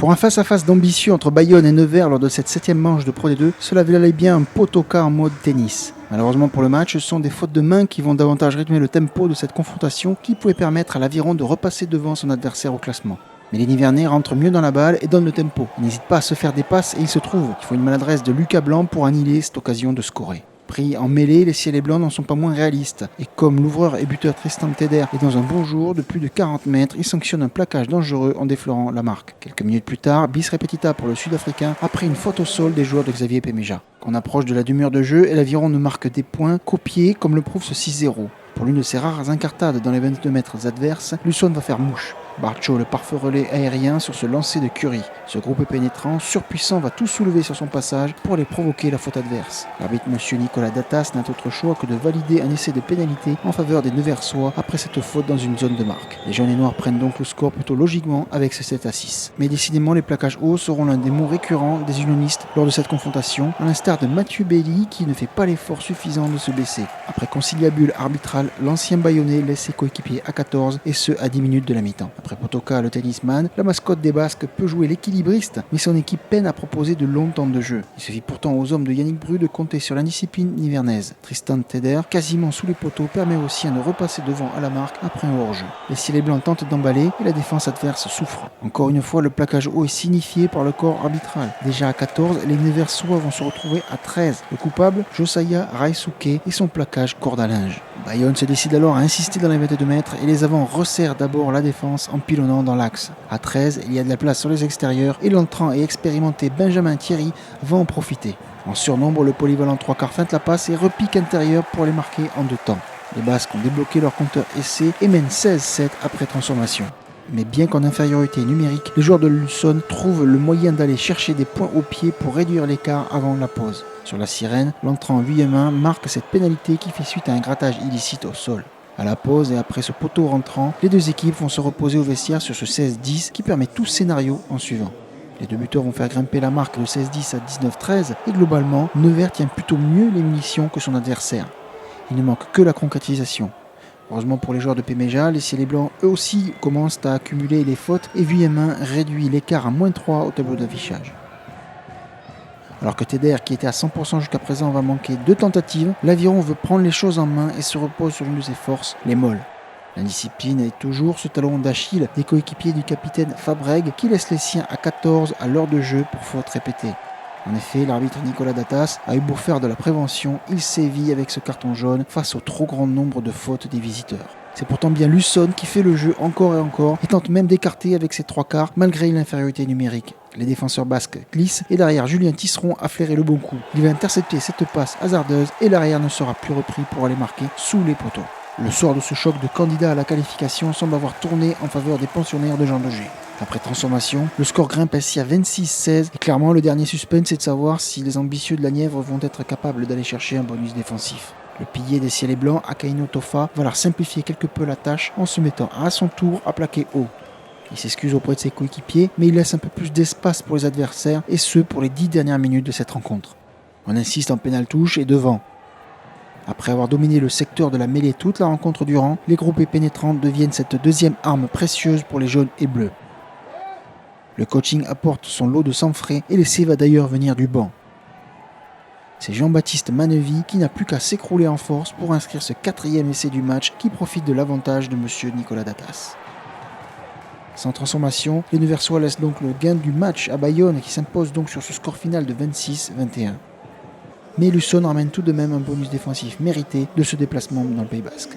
Pour un face-à-face d'ambitieux entre Bayonne et Nevers lors de cette 7e manche de Pro D2, cela valait bien un potoka en mode tennis. Malheureusement pour le match, ce sont des fautes de main qui vont davantage rythmer le tempo de cette confrontation qui pouvait permettre à l'aviron de repasser devant son adversaire au classement. Mais les Nivernais rentrent mieux dans la balle et donnent le tempo. Ils n'hésitent pas à se faire des passes et il se trouve qu'il faut une maladresse de Lucas Blanc pour annihiler cette occasion de scorer. Pris en mêlée, les ciels et blancs n'en sont pas moins réalistes. Et comme l'ouvreur et buteur Tristan Teder est dans un bon jour de plus de 40 mètres, il sanctionne un plaquage dangereux en déflorant la marque. Quelques minutes plus tard, bis repetita pour le Sud-Africain après une faute au sol des joueurs de Xavier Pemeja. On approche de la demi-heure de jeu et l'aviron ne marque des points copiés comme le prouve ce 6-0. Pour l'une de ses rares incartades dans les 22 mètres adverses, Lusson va faire mouche. Barcho, le parfait relais aérien sur ce lancer de Curie. Ce groupe pénétrant, surpuissant, va tout soulever sur son passage pour aller provoquer la faute adverse. L'arbitre M. Nicolas Datas n'a autre choix que de valider un essai de pénalité en faveur des Neversois après cette faute dans une zone de marque. Les jaunes et noirs prennent donc le score plutôt logiquement avec ce 7-6. Mais décidément, les plaquages hauts seront l'un des mots récurrents des unionistes lors de cette confrontation, à l'instar de Mathieu Belli qui ne fait pas l'effort suffisant de se baisser. Après conciliabule arbitrale, l'ancien Bayonnais laisse ses coéquipiers à 14 et ce à 10 minutes de la mi-temps. Après Potoka, le tennisman, la mascotte des Basques peut jouer l'équilibriste, mais son équipe peine à proposer de longs temps de jeu. Il suffit pourtant aux hommes de Yannick Bru de compter sur l'indiscipline nivernaise. Tristan Teder, quasiment sous les poteaux, permet aussi de repasser devant à la marque après un hors-jeu. Les ciels blancs tentent d'emballer et la défense adverse souffre. Encore une fois, le plaquage haut est signifié par le corps arbitral. Déjà à 14, les Neversois vont se retrouver à 13. Le coupable, Josiah Raisuke et son plaquage corde à linge. Bayonne se décide alors à insister dans les 22 mètres et les avants resserrent d'abord la défense en pilonnant dans l'axe. À 13, il y a de la place sur les extérieurs et l'entrant et expérimenté Benjamin Thierry va en profiter. En surnombre, le polyvalent 3/4 feinte la passe et repique intérieur pour les marquer en 2 temps. Les Basques ont débloqué leur compteur essai et mènent 16-7 après transformation. Mais bien qu'en infériorité numérique, les joueurs de Lusson trouvent le moyen d'aller chercher des points au pied pour réduire l'écart avant la pause. Sur la sirène, l'entrant Vuillemin marque cette pénalité qui fait suite à un grattage illicite au sol. À la pause et après ce poteau rentrant, les deux équipes vont se reposer au vestiaire sur ce 16-10 qui permet tout scénario en suivant. Les deux buteurs vont faire grimper la marque de 16-10 à 19-13 et globalement, Nevers tient plutôt mieux les munitions que son adversaire. Il ne manque que la concrétisation. Heureusement pour les joueurs de Pemeja, les ciels et blancs eux aussi commencent à accumuler les fautes et Vuillemin réduit l'écart à -3 au tableau d'affichage. Alors que Teder, qui était à 100% jusqu'à présent, va manquer 2 tentatives, l'aviron veut prendre les choses en main et se repose sur une de ses forces, les molles. L'indiscipline est toujours ce talon d'Achille des coéquipiers du capitaine Fabreg qui laisse les siens à 14 à l'heure de jeu pour faute répétée. En effet, l'arbitre Nicolas Datas a eu beau faire de la prévention, il sévit avec ce carton jaune face au trop grand nombre de fautes des visiteurs. C'est pourtant bien Lusson qui fait le jeu encore et encore et tente même d'écarter avec ses 3/4 malgré l'infériorité numérique. Les défenseurs basques glissent et derrière Julien Tisseron a flairé le bon coup. Il va intercepter cette passe hasardeuse et l'arrière ne sera plus repris pour aller marquer sous les poteaux. Le soir de ce choc de candidats à la qualification semble avoir tourné en faveur des pensionnaires de Jean Daugé. Après transformation, le score grimpe ainsi à 26-16 et clairement le dernier suspense est de savoir si les ambitieux de la Nièvre vont être capables d'aller chercher un bonus défensif. Le pilier des ciels et blancs, Akaino Tofa, va leur simplifier quelque peu la tâche en se mettant à son tour à plaquer haut. Il s'excuse auprès de ses coéquipiers, mais il laisse un peu plus d'espace pour les adversaires, et ce pour les 10 dernières minutes de cette rencontre. On insiste en pénal-touche et devant. Après avoir dominé le secteur de la mêlée toute la rencontre durant, les groupés pénétrants deviennent cette deuxième arme précieuse pour les jaunes et bleus. Le coaching apporte son lot de sang-frais et l'essai va d'ailleurs venir du banc. C'est Jean-Baptiste Manevy qui n'a plus qu'à s'écrouler en force pour inscrire ce 4e essai du match qui profite de l'avantage de M. Nicolas Datas. Sans transformation, les Neversois laissent donc le gain du match à Bayonne qui s'impose donc sur ce score final de 26-21. Mais Lusson ramène tout de même un bonus défensif mérité de ce déplacement dans le Pays Basque.